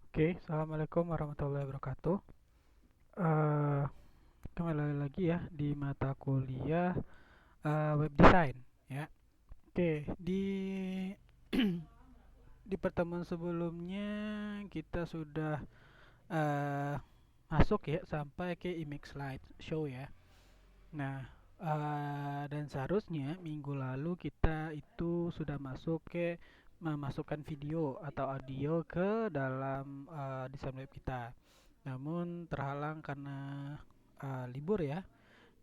Oke, Assalamualaikum warahmatullahi wabarakatuh. Eh, Kembali lagi ya di mata kuliah web design ya. Oke, di pertemuan sebelumnya kita sudah eh, masuk ya sampai ke image slide show ya. Nah, dan seharusnya minggu lalu kita itu sudah masuk ke memasukkan video atau audio ke dalam desain web kita. Namun terhalang karena libur ya.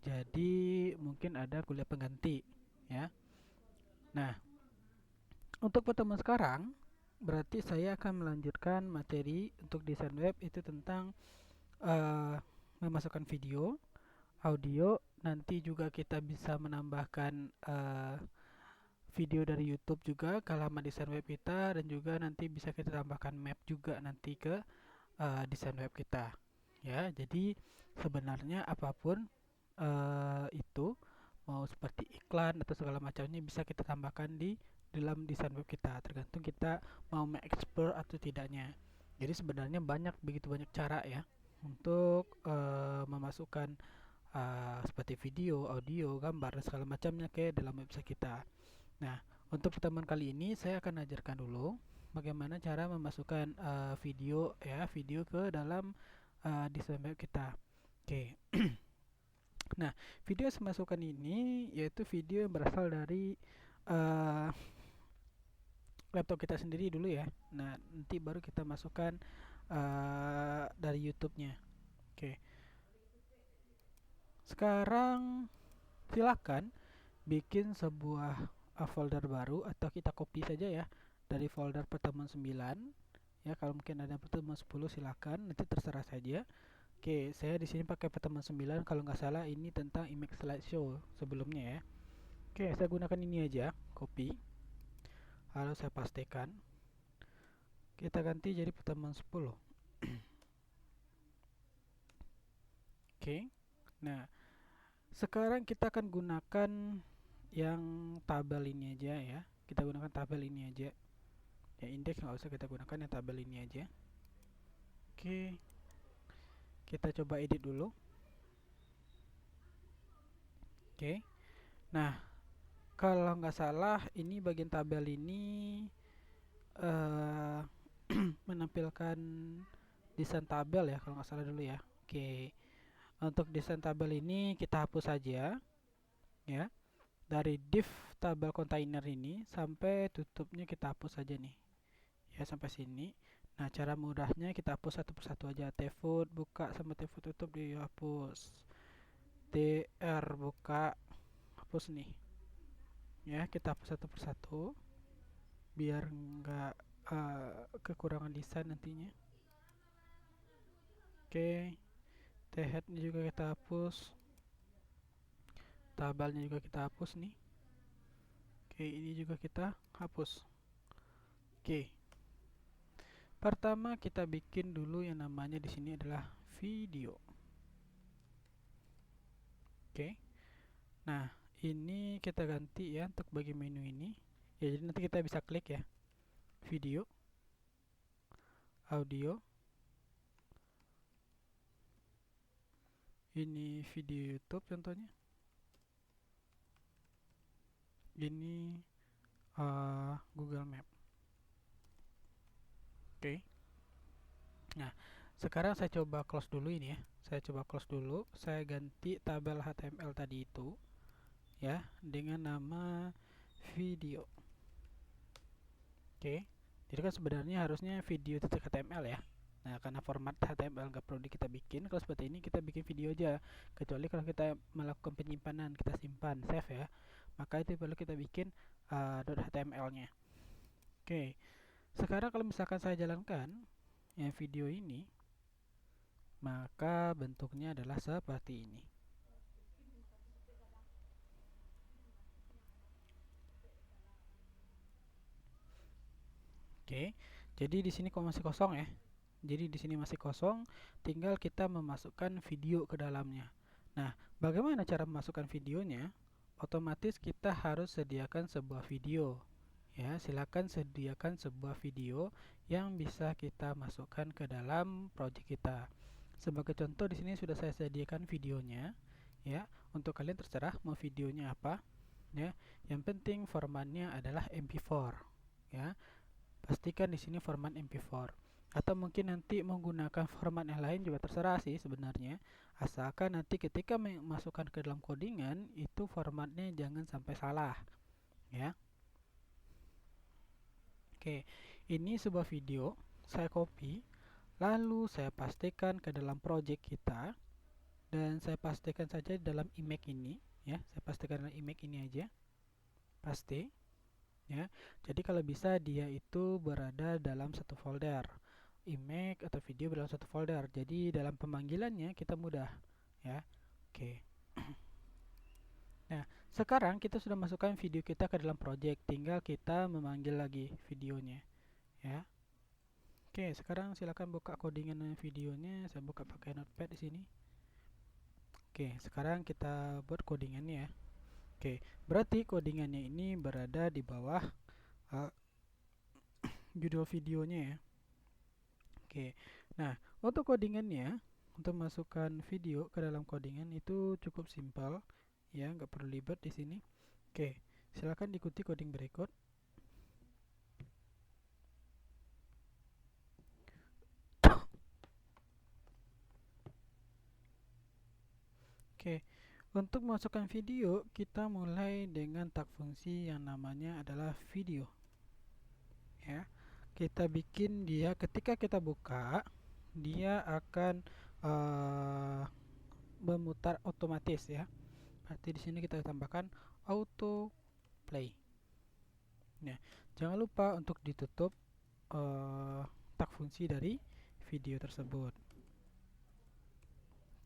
Jadi mungkin ada kuliah pengganti ya. Nah, untuk pertemuan sekarang berarti saya akan melanjutkan materi untuk desain web itu tentang eh, memasukkan video, audio, nanti juga kita bisa menambahkan video dari YouTube juga ke halaman desain web kita dan juga nanti bisa kita tambahkan map juga nanti ke desain web kita. Ya, jadi sebenarnya apapun itu mau seperti iklan atau segala macamnya bisa kita tambahkan di dalam desain web kita, tergantung kita mau mengekspor atau tidaknya. Jadi sebenarnya begitu banyak cara ya untuk memasukkan seperti video, audio, gambar dan segala macamnya ke dalam website kita. Nah, untuk pertemuan kali ini saya akan ajarkan dulu bagaimana cara memasukkan video ke dalam desain web kita. Oke. Nah, video yang saya masukkan ini yaitu video yang berasal dari eh, laptop kita sendiri dulu ya. Nah, nanti baru kita masukkan dari YouTube-nya. Oke. Sekarang silakan bikin sebuah folder baru atau kita copy saja ya dari folder pertemuan 9 ya. Kalau mungkin ada pertemuan 10 silakan, nanti terserah saja. Oke, saya di sini pakai pertemuan 9 kalau nggak salah ini tentang image slideshow sebelumnya ya. Oke, saya gunakan ini aja, copy. Lalu saya pastikan. Kita ganti jadi pertemuan 10. Oke. Nah, sekarang kita akan gunakan yang tabel ini aja ya. Kita gunakan tabel ini aja. Ya, indeks nggak usah kita gunakan, yang tabel ini aja. Oke, kita coba edit dulu. Oke. Nah, kalau nggak salah ini bagian tabel ini eh menampilkan desain tabel ya kalau nggak salah dulu ya. Oke, untuk desain tabel ini kita hapus saja ya. Dari div tabel kontainer ini sampai tutupnya kita hapus saja nih ya, sampai sini. Nah, cara mudahnya kita hapus satu persatu aja. Tfood buka sama tfood tutup dihapus. tr buka, hapus nih ya. Kita hapus satu persatu biar nggak kekurangan desain nantinya. Oke, head nya juga kita hapus, tabelnya juga kita hapus nih. Oke, ini juga kita hapus. Oke, pertama kita bikin dulu yang namanya di sini adalah video. Oke, nah ini kita ganti ya untuk bagian menu ini ya. Jadi nanti kita bisa klik ya, video, audio, ini video YouTube contohnya, ini Google Map. Oke. Nah, sekarang saya coba close dulu ini ya. Saya coba close dulu. Saya ganti tabel HTML tadi itu ya dengan nama video. Oke. Jadi kan sebenarnya harusnya video titik HTML ya. Nah, karena format HTML nggak perlu kita bikin, kalau seperti ini kita bikin video aja. Kecuali kalau kita melakukan penyimpanan, kita simpan, save ya. Maka itu perlu kita bikin .html-nya. Oke. Sekarang kalau misalkan saya jalankan yang video ini, maka bentuknya adalah seperti ini. Oke, jadi di sini kok masih kosong ya. Jadi di sini masih kosong, tinggal kita memasukkan video ke dalamnya. Nah, bagaimana cara memasukkan videonya? Otomatis kita harus sediakan sebuah video. Ya, silakan sediakan sebuah video yang bisa kita masukkan ke dalam project kita. Sebagai contoh di sini sudah saya sediakan videonya, ya. Untuk kalian terserah mau videonya apa, ya. Yang penting formatnya adalah MP4, ya. Pastikan di sini format MP4. Atau mungkin nanti menggunakan format yang lain juga terserah sih sebenarnya. Asalkan nanti ketika memasukkan ke dalam codingan itu formatnya jangan sampai salah, ya. Oke, ini sebuah video saya copy, lalu saya pastikan ke dalam project kita, dan saya pastikan saja dalam image ini, ya. Saya pastikan dalam image ini aja, paste, ya. Jadi kalau bisa dia itu berada dalam satu folder, image atau video dalam satu folder. Jadi dalam pemanggilannya kita mudah, ya. Oke. Nah, sekarang kita sudah masukkan video kita ke dalam project, tinggal kita memanggil lagi videonya, ya. Oke, sekarang silakan buka codingan videonya. Saya buka pakai notepad di sini. Oke, sekarang kita buat codingannya ya. Oke, berarti codingannya ini berada di bawah uh, judul videonya ya. Oke, nah untuk codingannya, untuk masukkan video ke dalam codingan itu cukup simpel, ya, nggak perlu ribet di sini. Oke, silakan diikuti coding berikut. Oke, untuk masukkan video, kita mulai dengan tag fungsi yang namanya adalah video. Ya, kita bikin dia ketika kita buka, dia akan memutar otomatis ya. Berarti di sini kita tambahkan auto play. Nah, jangan lupa untuk ditutup tag fungsi dari video tersebut.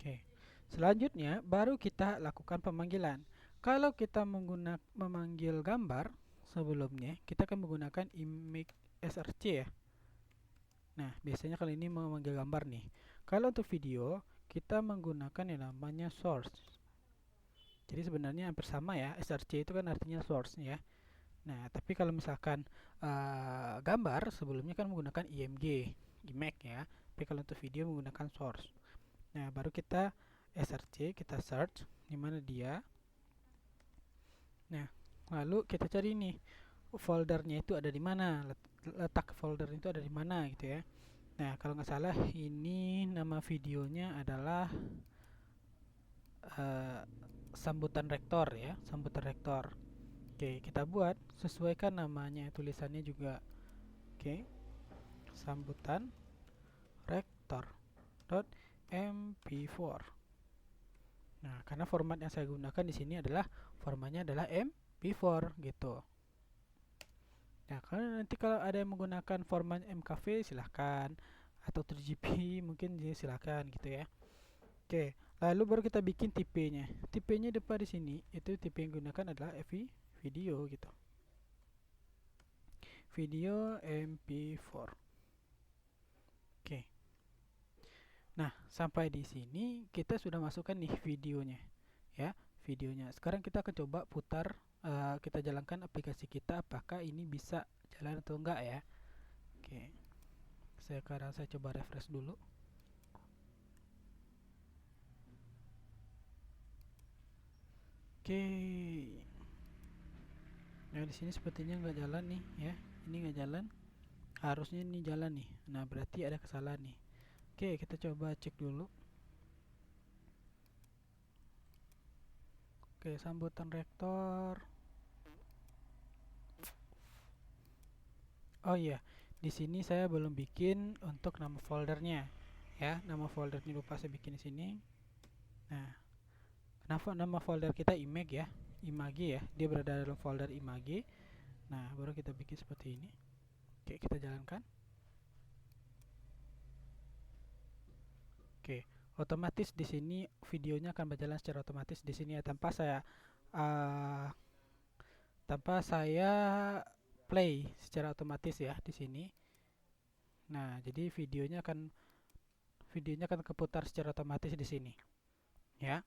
Oke. Selanjutnya baru kita lakukan pemanggilan. Kalau kita memanggil gambar sebelumnya, kita akan menggunakan image src ya. Nah, biasanya kali ini memanggil gambar nih. Kalau untuk video, kita menggunakan yang namanya source. Jadi sebenarnya hampir sama ya, src itu kan artinya source ya. Nah, tapi kalau misalkan gambar sebelumnya kan menggunakan image ya. Tapi kalau untuk video menggunakan source. Nah, baru kita src, kita search di mana dia. Nah, lalu kita cari nih foldernya itu ada di mana, letak folder itu ada di mana gitu ya. Nah, kalau nggak salah ini nama videonya adalah uh, sambutan rektor ya, sambutan rektor. Oke, kita buat sesuaikan namanya, tulisannya juga. Oke, sambutan rektor .mp4. Nah, karena format yang saya gunakan di sini adalah formatnya adalah mp4 gitu. Nah, kalau ada yang menggunakan format mkv silahkan, atau 3GP mungkin silahkan gitu ya. Oke, lalu baru kita bikin tipenya. Tipenya depan di sini itu tipe yang digunakan adalah video gitu. Video mp4. Oke. Nah, sampai di sini kita sudah masukkan nih videonya, ya, videonya. Sekarang kita akan coba putar, kita jalankan aplikasi kita, apakah ini bisa jalan atau enggak ya. Oke, sekarang saya coba refresh dulu. Oke, nah di sini sepertinya nggak jalan nih, ya. Ini nggak jalan. Harusnya ini jalan nih. Nah, berarti ada kesalahan nih. Oke, kita coba cek dulu. Oke, sambutan rektor. Oh iya, di sini saya belum bikin untuk nama foldernya. Ya, nama foldernya lupa saya bikin di sini. Nah, kenapa nama folder kita image ya? Image ya, dia berada dalam folder image. Nah, baru kita bikin seperti ini. Oke, kita jalankan. Oke, otomatis di sini videonya akan berjalan secara otomatis di sini ya, tanpa saya play secara otomatis ya di sini. Nah, jadi videonya akan keputar secara otomatis di sini. Ya.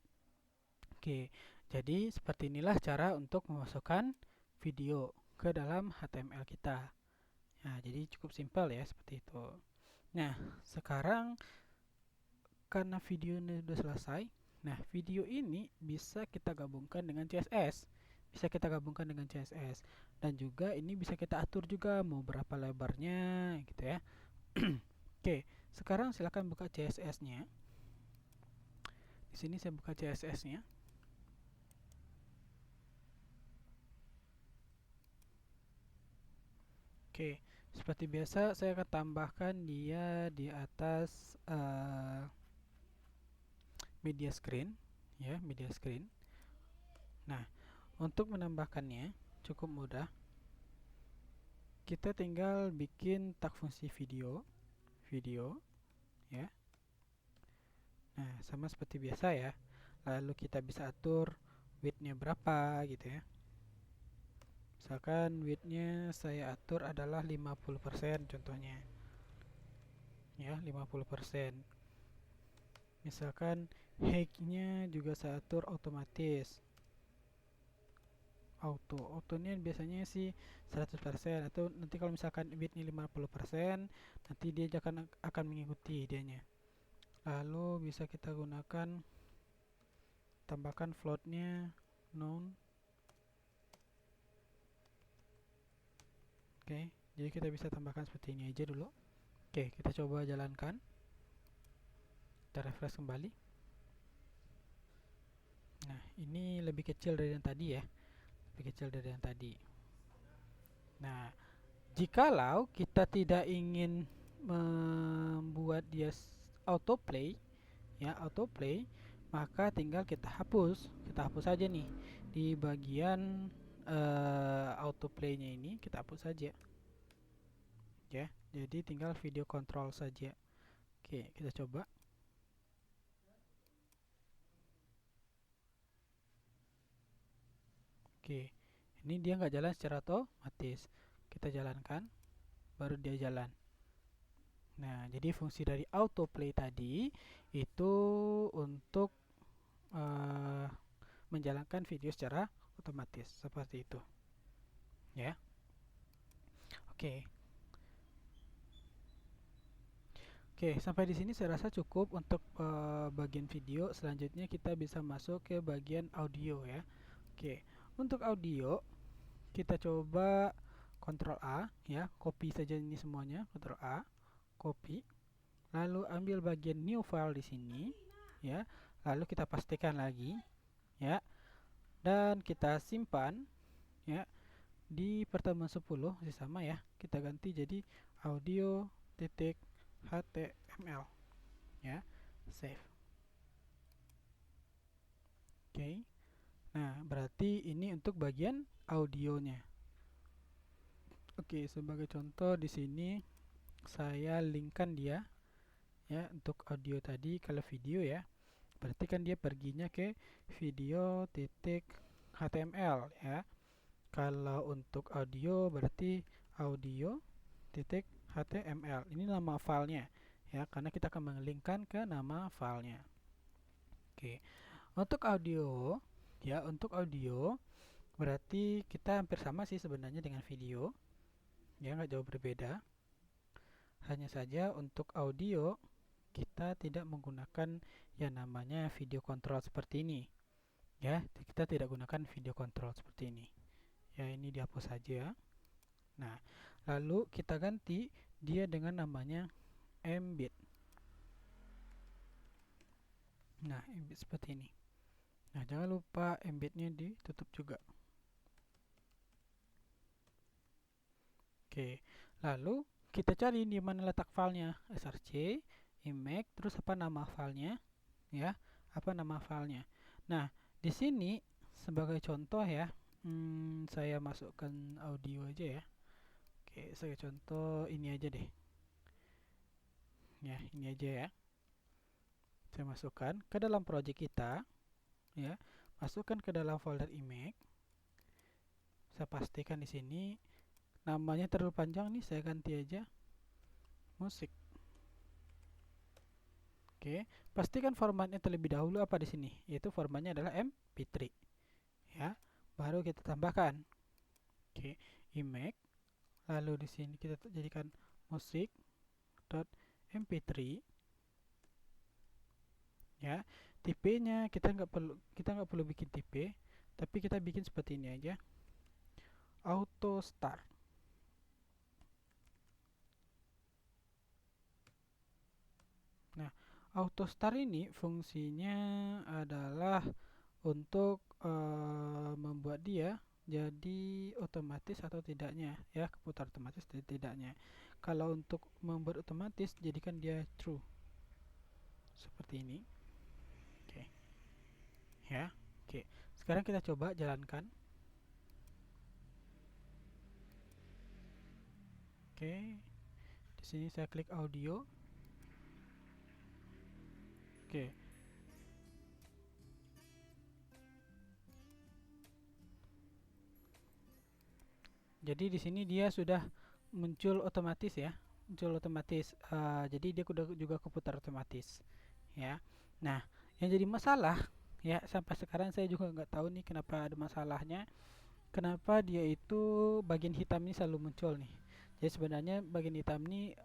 Oke. Jadi seperti inilah cara untuk memasukkan video ke dalam HTML kita. Nah, jadi cukup simpel ya seperti itu. Nah, sekarang karena video ini sudah selesai, nah video ini bisa kita gabungkan dengan CSS. Bisa kita gabungkan dengan CSS. Dan juga ini bisa kita atur juga mau berapa lebarnya gitu ya. Oke, sekarang silakan buka CSS-nya. Di sini saya buka CSS-nya. Oke, seperti biasa saya akan tambahkan dia di atas media screen, ya, media screen. Nah, untuk menambahkannya cukup mudah. Kita tinggal bikin tag fungsi video, ya. Nah, sama seperti biasa ya. Lalu kita bisa atur width-nya berapa gitu ya. Misalkan width-nya saya atur adalah 50% contohnya. Ya, 50%. Misalkan height-nya juga saya atur otomatis. Autonya biasanya sih 100%, atau nanti kalau misalkan width-nya 50%, nanti dia akan mengikuti dianya. Lalu bisa kita gunakan tambahkan float-nya none. Oke, jadi kita bisa tambahkan seperti ini aja dulu. Oke, kita coba jalankan. Kita refresh kembali. Nah, ini lebih kecil dari yang tadi ya. Lebih kecil dari yang tadi. Nah, jikalau kita tidak ingin membuat dia autoplay, ya, autoplay, maka tinggal kita hapus. Kita hapus saja nih di bagian autoplay-nya ini, kita hapus saja. Ya, jadi tinggal video control saja. Oke, kita coba. Oke, ini dia nggak jalan secara otomatis. Kita jalankan, baru dia jalan. Nah, jadi fungsi dari autoplay tadi itu untuk menjalankan video secara otomatis seperti itu. Ya. Oke. Oke, sampai di sini saya rasa cukup untuk bagian video. Selanjutnya kita bisa masuk ke bagian audio ya. Oke, untuk audio kita coba Ctrl A ya, copy saja ini semuanya, Ctrl A, copy. Lalu ambil bagian new file di sini ya. Lalu kita pastikan lagi ya. Dan kita simpan ya di pertemuan 10 masih sama ya. Kita ganti jadi audio.html ya. Save. Oke. Nah, berarti ini untuk bagian audionya. Oke, sebagai contoh di sini saya linkkan dia ya untuk audio tadi. Kalau video ya, berarti kan dia perginya ke video.html ya. Kalau untuk audio berarti audio.html. Ini nama filenya ya, karena kita akan menglinkkan ke nama filenya. Oke. Untuk audio ya, untuk audio berarti kita hampir sama sih sebenarnya dengan video. Ya, nggak jauh berbeda. Hanya saja untuk audio kita tidak menggunakan yang namanya video control seperti ini. Ya, kita tidak gunakan video control seperti ini. Ya, ini dihapus saja. Nah, lalu kita ganti dia dengan namanya embed. Nah, embed seperti ini. Nah, jangan lupa embednya ditutup juga. Oke, lalu kita cari di mana letak filenya, src, image, terus apa nama filenya, ya, apa nama filenya. Nah, di sini sebagai contoh ya, saya masukkan audio aja ya. Oke, sebagai contoh ini aja deh. Ya, ini aja ya. Saya masukkan ke dalam project kita, ya, masukkan ke dalam folder image. Saya pastikan di sini namanya terlalu panjang nih, saya ganti aja musik. Oke, pastikan formatnya terlebih dahulu apa di sini, yaitu formatnya adalah MP3. Ya, baru kita tambahkan. Oke, image, Lalu di sini kita jadikan musik.mp3 ya. Tipenya kita nggak perlu bikin tipe, tapi kita bikin seperti ini aja. Auto start. Nah, auto start ini fungsinya adalah untuk membuat dia jadi otomatis atau tidaknya, ya, keputar otomatis atau tidaknya. Kalau untuk membuat otomatis, jadikan dia true seperti ini. Oke, ya. Oke. Sekarang kita coba jalankan. Oke. Di sini saya klik audio. Oke. Jadi di sini dia sudah muncul otomatis ya, muncul otomatis. Jadi dia udah juga keputar otomatis, ya. Nah, yang jadi masalah ya sampai sekarang saya juga nggak tahu nih kenapa ada masalahnya. Kenapa dia itu bagian hitam ini selalu muncul nih? Jadi sebenarnya bagian hitam ini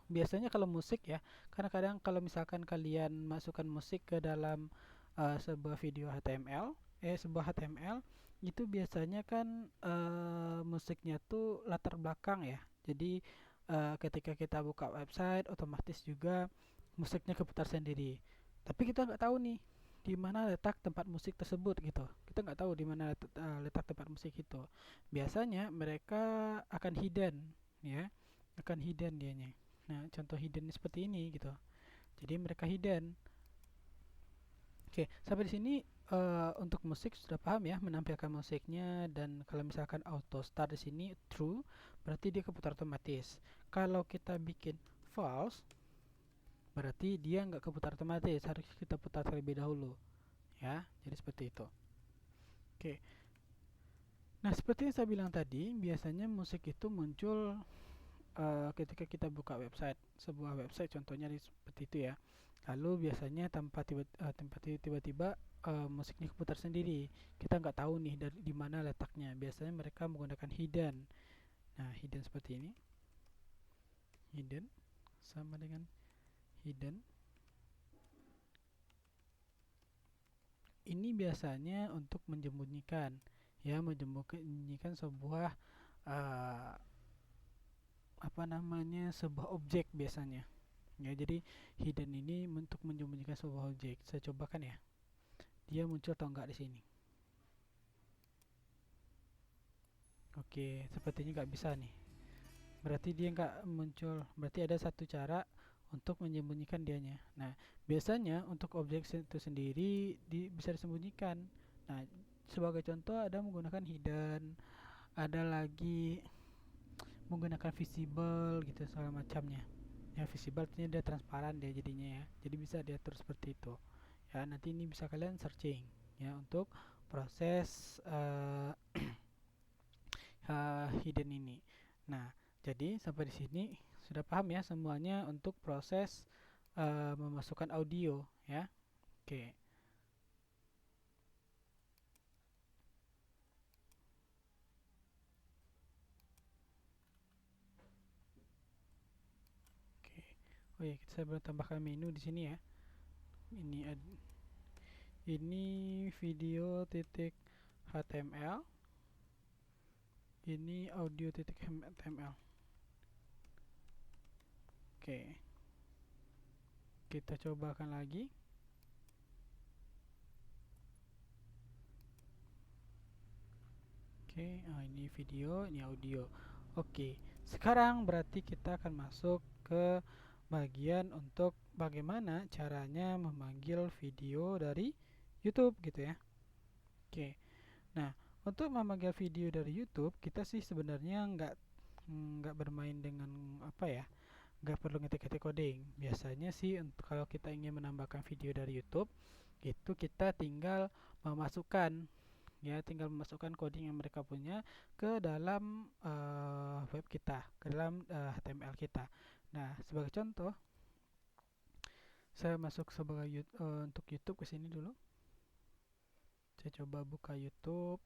biasanya kalau musik ya, karena kadang kalau misalkan kalian masukkan musik ke dalam sebuah video HTML, sebuah HTML itu biasanya kan musiknya tuh latar belakang ya. Jadi ketika kita buka website, otomatis juga musiknya keputar sendiri. Tapi kita nggak tahu nih di mana letak tempat musik tersebut gitu. Kita nggak tahu di mana letak tempat musik itu. Biasanya mereka akan hidden ya, akan hidden dianya. Nah, contoh hidden seperti ini gitu. Jadi mereka hidden. Oke, sampai di sini untuk musik sudah paham ya, menampilkan musiknya, dan kalau misalkan auto start di sini true, berarti dia keputar otomatis. Kalau kita bikin false, berarti dia nggak keputar otomatis, harus kita putar terlebih dahulu ya. Jadi seperti itu. Oke. Nah, seperti yang saya bilang tadi, biasanya musik itu muncul ketika kita buka website, sebuah website contohnya seperti itu ya. Lalu biasanya tiba-tiba musiknya keputar sendiri. Kita nggak tahu nih dari di mana letaknya. Biasanya mereka menggunakan hidden. Nah, hidden seperti ini. Hidden sama dengan hidden. Ini biasanya untuk menjembunyikan, ya, menjembunyikan sebuah uh, apa namanya, sebuah objek biasanya. Ya, jadi hidden ini untuk menyembunyikan sebuah objek. Saya cobakan ya. Dia muncul atau enggak di sini. Oke, sepertinya nggak bisa nih. Berarti dia nggak muncul. Berarti ada satu cara untuk menyembunyikan dianya. Nah, biasanya untuk objek itu sendiri bisa disembunyikan. Nah, sebagai contoh ada menggunakan hidden, ada lagi menggunakan visible gitu segala macamnya. Ya, visible artinya dia transparan dia jadinya ya. Jadi bisa diatur seperti itu. Ya, nanti ini bisa kalian searching ya untuk proses hidden ini. Nah, jadi sampai di sini sudah paham ya semuanya untuk proses memasukkan audio ya. Oke. Oke. Oh ya, saya belum tambahkan menu di sini ya. Ini video titik HTML. Ini audio titik HTML. Oke. Kita cobakan lagi. Oke, ini video, ini audio. Oke, sekarang berarti kita akan masuk ke bagian untuk bagaimana caranya memanggil video dari YouTube gitu ya. Oke, nah, untuk memanggil video dari YouTube kita sih sebenarnya nggak bermain dengan apa ya, nggak perlu ngetik-ngetik coding. Biasanya sih untuk kalau kita ingin menambahkan video dari YouTube itu kita tinggal memasukkan, ya, tinggal memasukkan coding yang mereka punya ke dalam web kita, ke dalam HTML kita. Nah, sebagai contoh, saya masuk sebagai untuk YouTube ke sini dulu. Saya coba buka YouTube.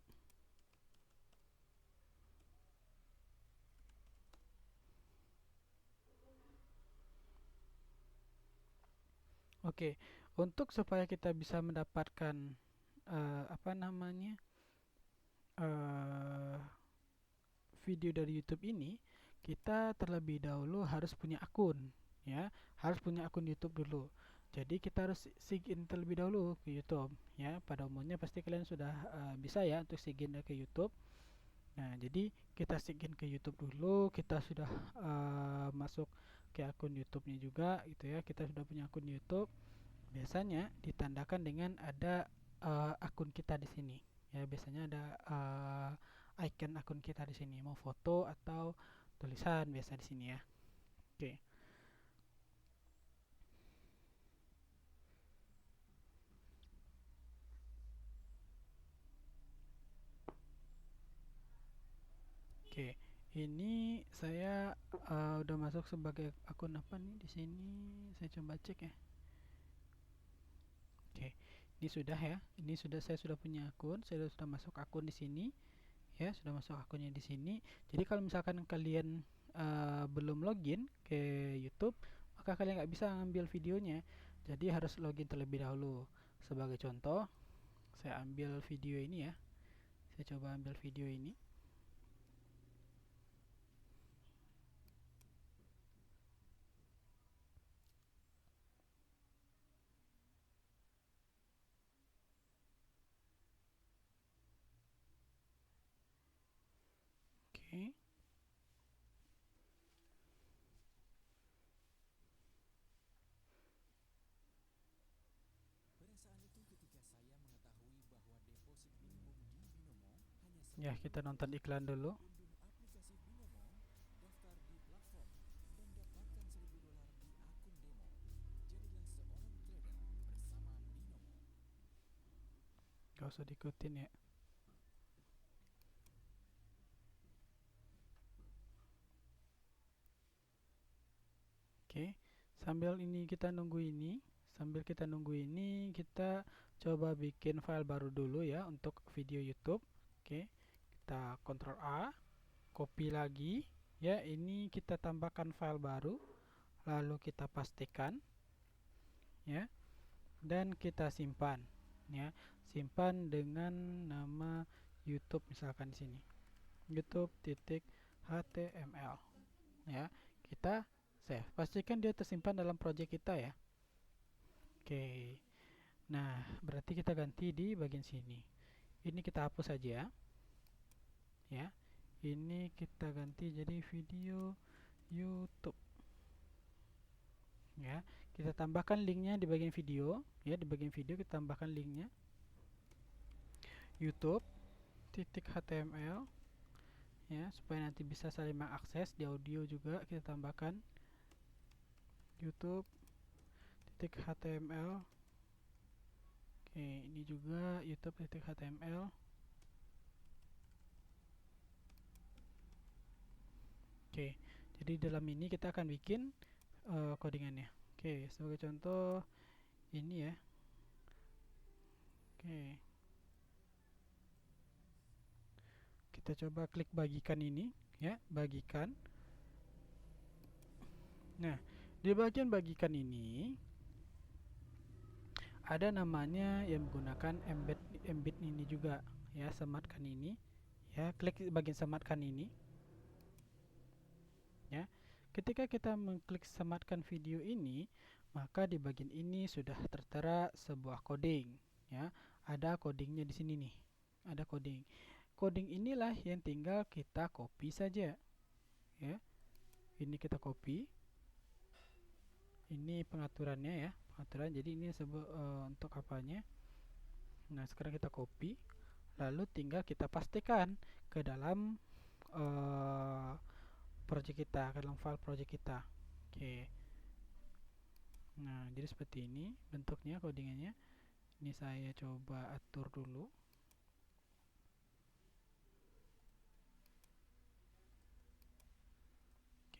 Oke, untuk supaya kita bisa mendapatkan apa namanya eh, video dari YouTube ini, kita terlebih dahulu harus punya akun, ya, harus punya akun YouTube dulu. Jadi kita harus sign terlebih dahulu ke YouTube, ya. Pada umumnya pasti kalian sudah bisa ya untuk sign ke YouTube. Nah, jadi kita sign ke YouTube dulu, kita sudah masuk ke akun YouTube-nya juga, gitu ya. Kita sudah punya akun YouTube. Biasanya ditandakan dengan ada akun kita di sini. Ya, biasanya ada icon akun kita di sini, mau foto atau tulisan biasa di sini ya. Oke. Oke. Ini saya udah masuk sebagai akun apa nih di sini? Saya coba cek ya. Oke. Ini sudah ya. Ini sudah saya sudah punya akun, saya sudah masuk akun di sini. Ya, sudah masuk akunnya di sini. Jadi kalau misalkan kalian belum login ke YouTube, maka kalian nggak bisa ngambil videonya. Jadi harus login terlebih dahulu. Sebagai contoh, saya ambil video ini ya. Saya coba ambil video ini. Oke. Ya, kita nonton iklan dulu. Gak usah diikutin ya. Oke. Sambil kita nunggu ini, kita coba bikin file baru dulu ya untuk video YouTube. Oke. Kita Ctrl A, copy lagi. Ya, ini kita tambahkan file baru, lalu kita pastikan ya, dan kita simpan ya. Simpan dengan nama YouTube misalkan di sini. YouTube.html ya. Kita save. Pastikan dia tersimpan dalam project kita ya. Oke. Nah, berarti kita ganti di bagian sini. Ini kita hapus saja ya. Ini kita ganti jadi video YouTube ya. Kita tambahkan linknya di bagian video ya. Di bagian video kita tambahkan linknya YouTube.html ya, supaya nanti bisa saling mengakses. Di audio juga kita tambahkan YouTube.html. Oke, ini juga YouTube.html. Oke, jadi dalam ini kita akan bikin codingannya. Oke, sebagai contoh ini ya. Oke, kita coba klik bagikan ini ya, bagikan. Nah, di bagian bagikan ini ada namanya yang menggunakan embed ini juga ya, sematkan ini ya. Klik bagian sematkan ini ya. Ketika kita mengklik sematkan video ini, maka di bagian ini sudah tertera sebuah coding ya. Ada codingnya di sini nih, ada coding. Coding inilah yang tinggal kita copy saja ya. Ini kita copy, ini pengaturannya ya, pengaturan. Jadi ini untuk apanya. Nah, sekarang kita copy, lalu tinggal kita pastikan ke dalam project kita, ke dalam file project kita. Oke. Nah, jadi seperti ini bentuknya codingannya. Ini saya coba atur dulu.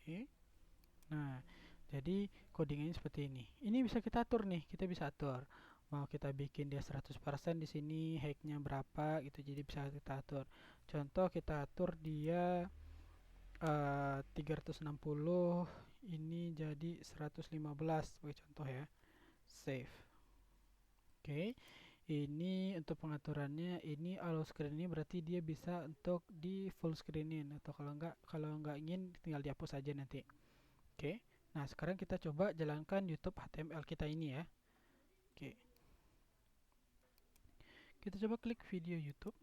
Oke. Nah, jadi codingannya seperti ini. Ini bisa kita atur nih, kita bisa atur. Mau kita bikin dia 100% di sini, height-nya berapa gitu, jadi bisa kita atur. Contoh kita atur dia 360, ini jadi 115 sebagai contoh ya. save. Oke, ini untuk pengaturannya. Ini allow screen ini berarti dia bisa untuk di full screenin, atau kalau nggak ingin tinggal dihapus aja nanti. Oke, nah sekarang kita coba jalankan YouTube HTML kita ini ya. Oke, kita coba klik video YouTube.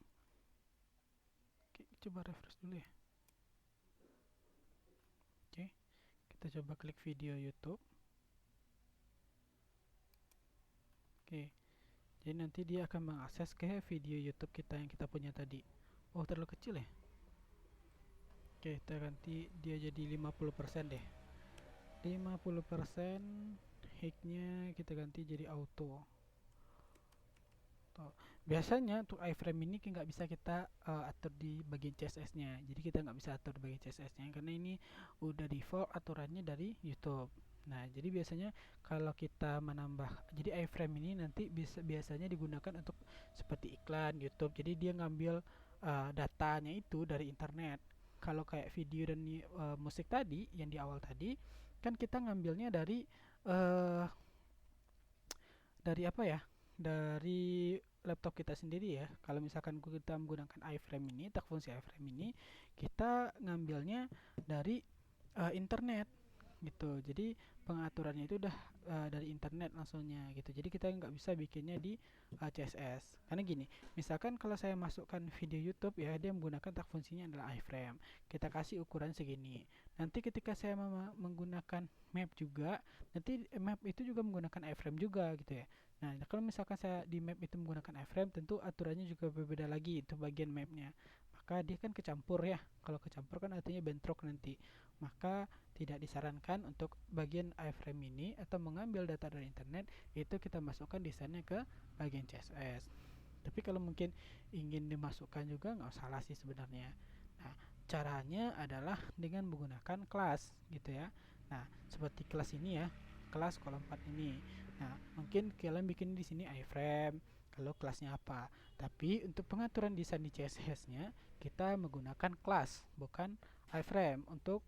Oke, coba refresh dulu ya. Oke, kita coba klik video YouTube. Oke, jadi nanti dia akan mengakses ke video YouTube kita yang kita punya tadi. Oh, terlalu kecil ya. Oke, kita ganti dia jadi 50% deh. 50% hignya kita ganti jadi auto. Tuh. Biasanya untuk iframe ini nggak bisa kita atur di bagian CSS-nya. Jadi kita nggak bisa atur di bagian CSS-nya karena ini udah default aturannya dari YouTube. Nah, jadi biasanya kalau kita menambah, jadi iframe ini nanti biasanya digunakan untuk seperti iklan YouTube. Jadi dia ngambil datanya itu dari internet. Kalau kayak video dan musik tadi yang di awal tadi, kan kita ngambilnya uh, dari apa ya? Dari laptop kita sendiri ya. Kalau misalkan kita menggunakan iframe ini, tak fungsi iframe ini, kita ngambilnya dari internet gitu. Jadi pengaturannya itu udah dari internet langsungnya gitu. Jadi kita nggak bisa bikinnya di CSS. Karena gini, misalkan kalau saya masukkan video YouTube ya, dia menggunakan tak fungsinya adalah iframe. Kita kasih ukuran segini. Nanti ketika saya menggunakan map juga, nanti map itu juga menggunakan iframe juga gitu ya. Nah, kalau misalkan saya di map itu menggunakan iframe, tentu aturannya juga berbeda lagi itu bagian mapnya. Maka dia kan kecampur ya. Kalau kecampur kan artinya bentrok nanti. Maka tidak disarankan untuk bagian iframe ini atau mengambil data dari internet itu kita masukkan desainnya ke bagian CSS. Tapi kalau mungkin ingin dimasukkan juga nggak salah sih sebenarnya. Nah, caranya adalah dengan menggunakan kelas gitu ya. Nah, seperti kelas ini ya, kelas kolom 4 ini. Nah, mungkin kalian bikin di sini iframe, kalau kelasnya apa. Tapi untuk pengaturan desain di CSS-nya kita menggunakan kelas, bukan iframe untuk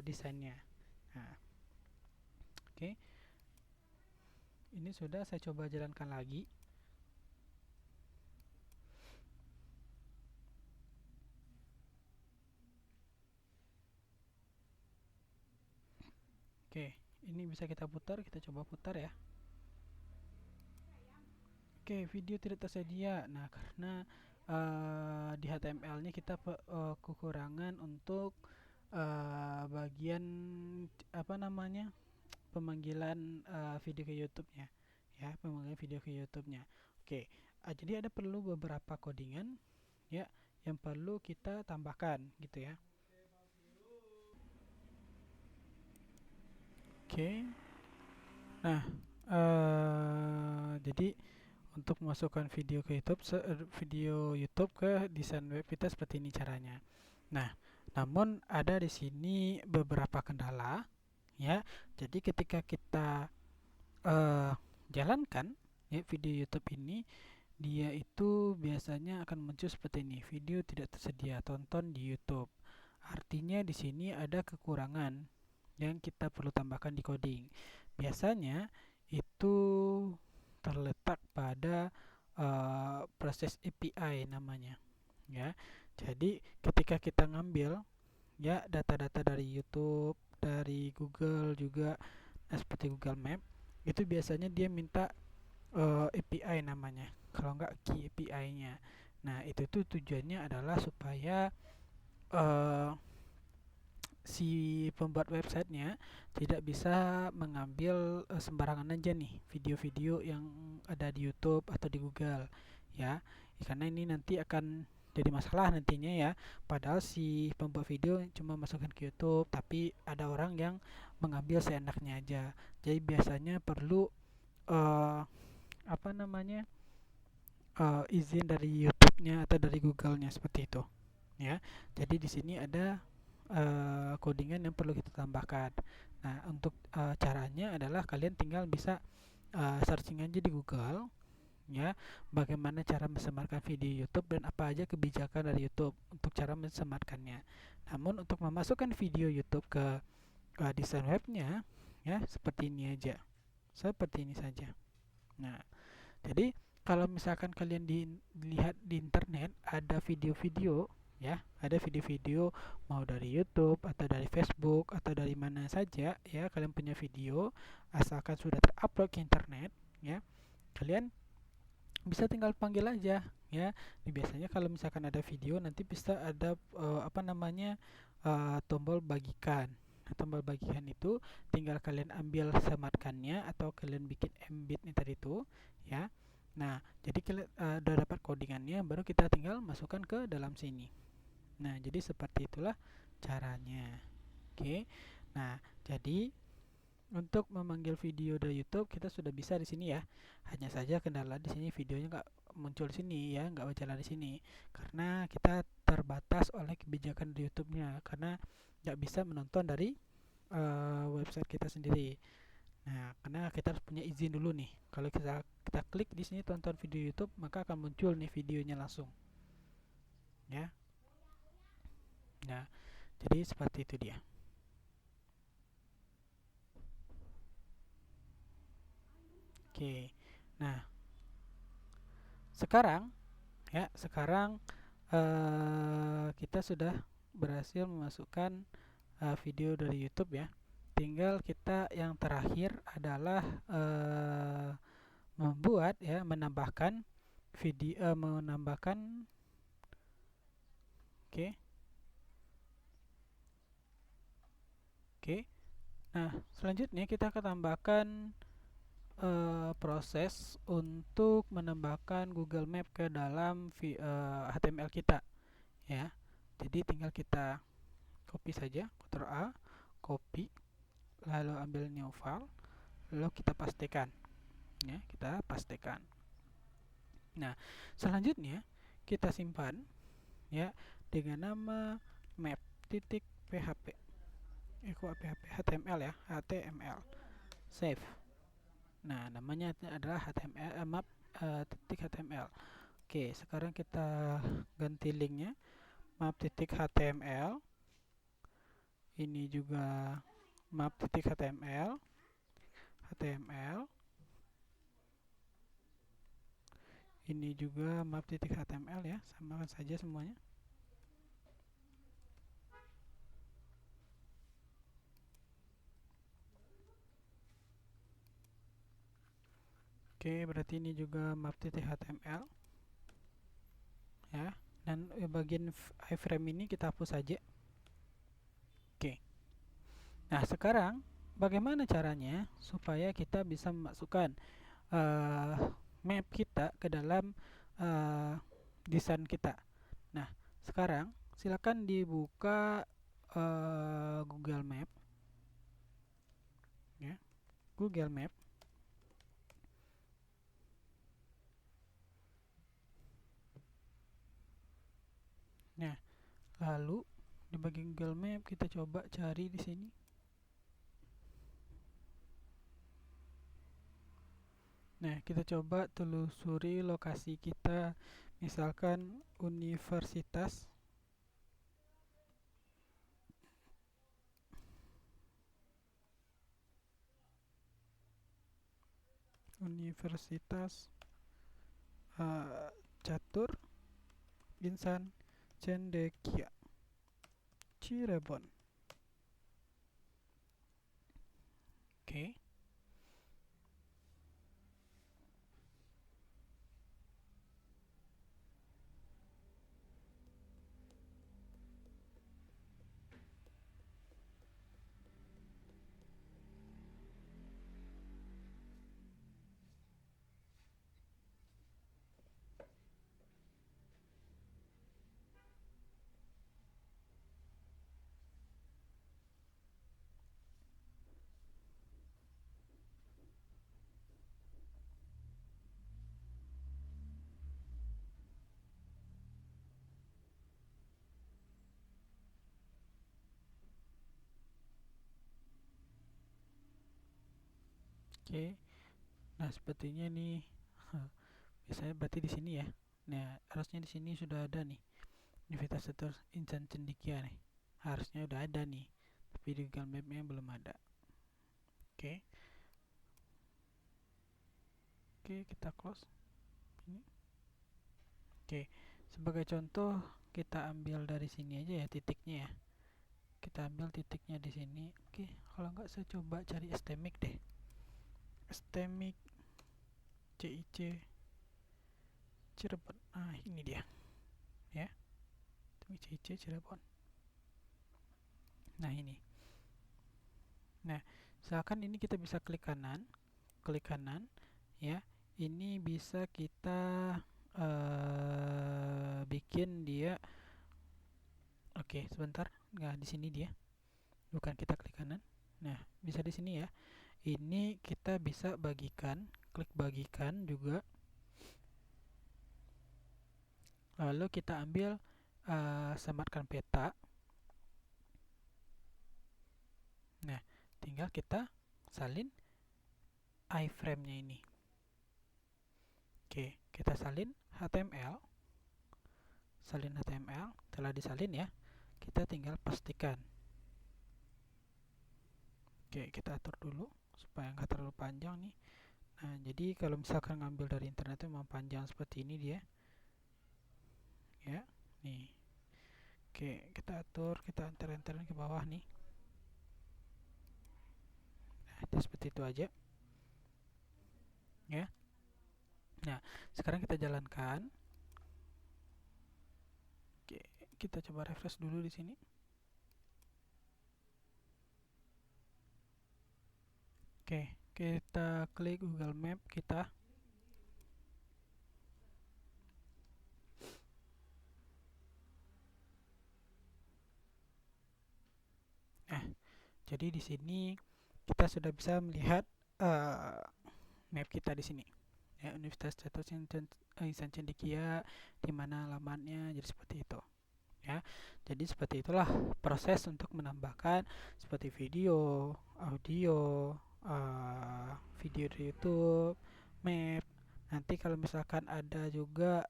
desainnya. Nah, oke. Ini sudah saya coba jalankan lagi. Oke, ini bisa kita putar, kita coba putar ya. Oke, video tidak tersedia. Nah, karena di HTML-nya kita kekurangan untuk bagian apa namanya, pemanggilan video ke YouTube-nya, ya, pemanggilan video ke YouTube-nya. Oke, jadi ada perlu beberapa codingan ya yang perlu kita tambahkan gitu ya. Oke, nah jadi untuk memasukkan video YouTube ke desain web kita seperti ini caranya. Nah, namun ada di sini beberapa kendala ya. Jadi ketika kita jalankan ya video YouTube ini, dia itu biasanya akan muncul seperti ini, video tidak tersedia, tonton di YouTube. Artinya di sini ada kekurangan yang kita perlu tambahkan di coding. Biasanya itu terletak pada proses API namanya ya. Jadi ketika kita ngambil ya data-data dari YouTube, dari Google juga, seperti Google Map, itu biasanya dia minta API namanya, kalau nggak key API-nya. Nah, itu tuh tujuannya adalah supaya uh, si pembuat websitenya tidak bisa mengambil sembarangan aja nih video-video yang ada di YouTube atau di Google ya. Karena ini nanti akan jadi masalah nantinya ya. Padahal si pembuat video cuma masukkan ke YouTube, tapi ada orang yang mengambil seenaknya aja. Jadi biasanya perlu apa namanya, izin dari YouTube-nya atau dari Google-nya seperti itu ya. Jadi di sini ada codingan yang perlu kita tambahkan. Nah, untuk caranya adalah kalian tinggal bisa searching aja di Google ya, bagaimana cara mensematkan video YouTube dan apa aja kebijakan dari YouTube untuk cara mensematkannya. Namun untuk memasukkan video YouTube ke desain webnya ya seperti ini aja. seperti ini saja. Nah, jadi kalau misalkan kalian dilihat di internet ada video-video, ya, ada video-video mau dari YouTube atau dari Facebook atau dari mana saja, ya, kalian punya video asalkan sudah terupload ke internet, ya, kalian bisa tinggal panggil aja, ya. Biasanya kalau misalkan ada video nanti bisa ada apa namanya, tombol bagikan. Nah, tombol bagikan itu tinggal kalian ambil sematkannya atau kalian bikin embednya tadi itu, ya. Nah, jadi kalian udah dapat codingannya, baru kita tinggal masukkan ke dalam sini. Nah, jadi seperti itulah caranya. Oke. Nah, jadi untuk memanggil video dari YouTube kita sudah bisa di sini, ya. Hanya saja kendala di sini videonya nggak muncul di sini, ya, nggak berjalan di sini karena kita terbatas oleh kebijakan di YouTube-nya karena nggak bisa menonton dari website kita sendiri. Nah, karena kita harus punya izin dulu nih. Kalau kita klik di sini tonton video YouTube, maka akan muncul nih videonya langsung, ya. Nah, jadi seperti itu dia. Oke. Nah, sekarang, ya, sekarang kita sudah berhasil memasukkan video dari YouTube, ya. Tinggal kita yang terakhir adalah membuat, ya, menambahkan video, menambahkan. Oke. Oke. Nah, selanjutnya kita akan tambahkan proses untuk menambahkan Google Map ke dalam HTML kita, ya. Jadi tinggal kita copy saja, Ctrl A, copy, lalu ambil new file, lalu kita pastekan, ya, kita pastekan. Nah, selanjutnya kita simpan, ya, dengan nama map.php, php HTML, ya, HTML, save. Nah, namanya adalah HTML, map titik HTML. Oke, sekarang kita ganti linknya, map titik HTML. Ini juga map titik HTML, HTML. Ini juga map titik HTML, ya, samakan saja semuanya. Oke, berarti ini juga map titik HTML, ya. Dan bagian iframe ini kita hapus saja. Oke. Nah, sekarang bagaimana caranya supaya kita bisa memasukkan map kita ke dalam desain kita? Nah, sekarang silakan dibuka Google Map, ya, Google Map. Nah, lalu di bagian Google Map kita coba cari di sini. Nah, kita coba telusuri lokasi kita, misalkan Universitas Catur Insan Cendekia, Cirebon. Oke. Oke. Nah, sepertinya nih biasanya berarti di sini, ya. Nah, harusnya di sini sudah ada nih Universitas Insan Cendekia nih. Harusnya udah ada nih. Tapi di Google Map-nya belum ada. Oke. Oke, kita close ini. Oke, sebagai contoh kita ambil dari sini aja ya titiknya ya. Kita ambil titiknya di sini. Oke, kalau nggak saya coba cari STMIC deh. STMIC CIC Cirebon. Ah, ini dia. Ya. STMIC CIC Cirebon. Nah, ini. Nah, misalkan ini kita bisa klik kanan ya. Ini bisa kita bikin dia. Oke, sebentar. Nggak di sini dia. Bukan, kita klik kanan. Nah, bisa di sini ya. Ini kita bisa bagikan, klik bagikan juga. Lalu kita ambil sematkan peta. Nah, tinggal kita salin iframe-nya ini. Oke, kita salin HTML. Salin HTML, telah disalin ya. Kita tinggal pastikan. Oke, kita atur dulu supaya nggak terlalu panjang nih. Nah, jadi kalau misalkan ngambil dari internet itu memang panjang seperti ini dia. Ya, nih. Oke, kita atur, kita enter-enterin ke bawah nih. Nah, seperti itu aja. Ya. Nah, sekarang kita jalankan. Oke, kita coba refresh dulu di sini. Oke, kita klik Google Map kita. Nah, jadi di sini kita sudah bisa melihat map kita di sini. Ya, Universitas Catur Insan Cendekia, di mana alamatnya, jadi seperti itu. Ya, jadi seperti itulah proses untuk menambahkan seperti video, audio, video di YouTube, map. Nanti kalau misalkan ada juga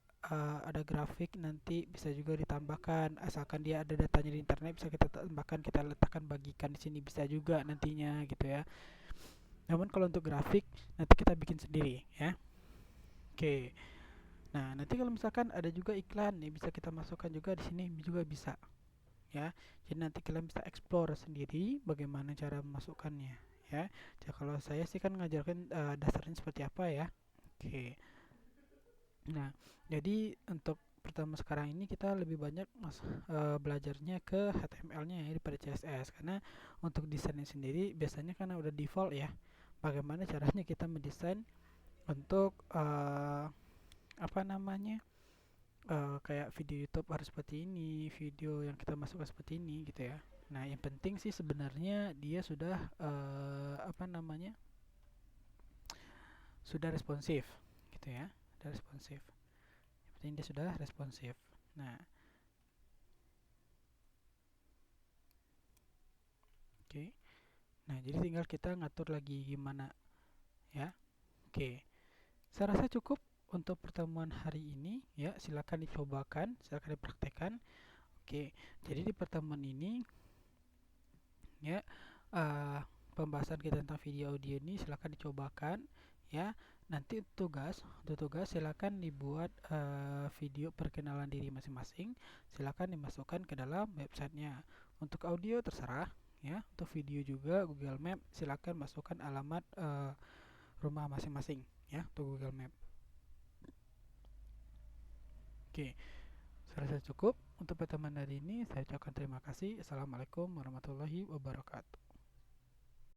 ada grafik, nanti bisa juga ditambahkan, asalkan dia ada datanya di internet bisa kita tambahkan, kita letakkan, bagikan di sini bisa juga nantinya gitu ya. Namun kalau untuk grafik nanti kita bikin sendiri ya. Oke. Nah, nanti kalau misalkan ada juga iklan nih, bisa kita masukkan juga di sini juga bisa. Ya. Jadi nanti kalian bisa explore sendiri bagaimana cara memasukkannya ya. Jadi kalau saya sih kan ngajarkan dasarnya seperti apa ya. Oke. Nah, jadi untuk pertama sekarang ini kita lebih banyak belajarnya ke HTML-nya ya daripada CSS, karena untuk desainnya sendiri biasanya karena udah default ya. Bagaimana caranya kita mendesain untuk apa namanya, kayak video YouTube harus seperti ini, video yang kita masukkan seperti ini gitu ya. Nah, yang penting sih sebenarnya dia sudah apa namanya, sudah responsif gitu ya, sudah responsif. Yang penting dia sudah responsif. Nah, oke. Nah, jadi tinggal kita ngatur lagi gimana ya. Oke. Saya rasa cukup untuk pertemuan hari ini ya. Silakan dicobakan, silakan dipraktekkan. Oke. Jadi di pertemuan ini ya, pembahasan kita tentang video audio ini silakan dicobakan ya. Nanti untuk tugas silakan dibuat video perkenalan diri masing-masing, silakan dimasukkan ke dalam websitenya. Untuk audio terserah ya, untuk video juga Google Map silakan masukkan alamat rumah masing-masing ya untuk Google Map. Oke, saya rasa cukup untuk pertemuan hari ini. Saya ucapkan terima kasih. Assalamualaikum warahmatullahi wabarakatuh.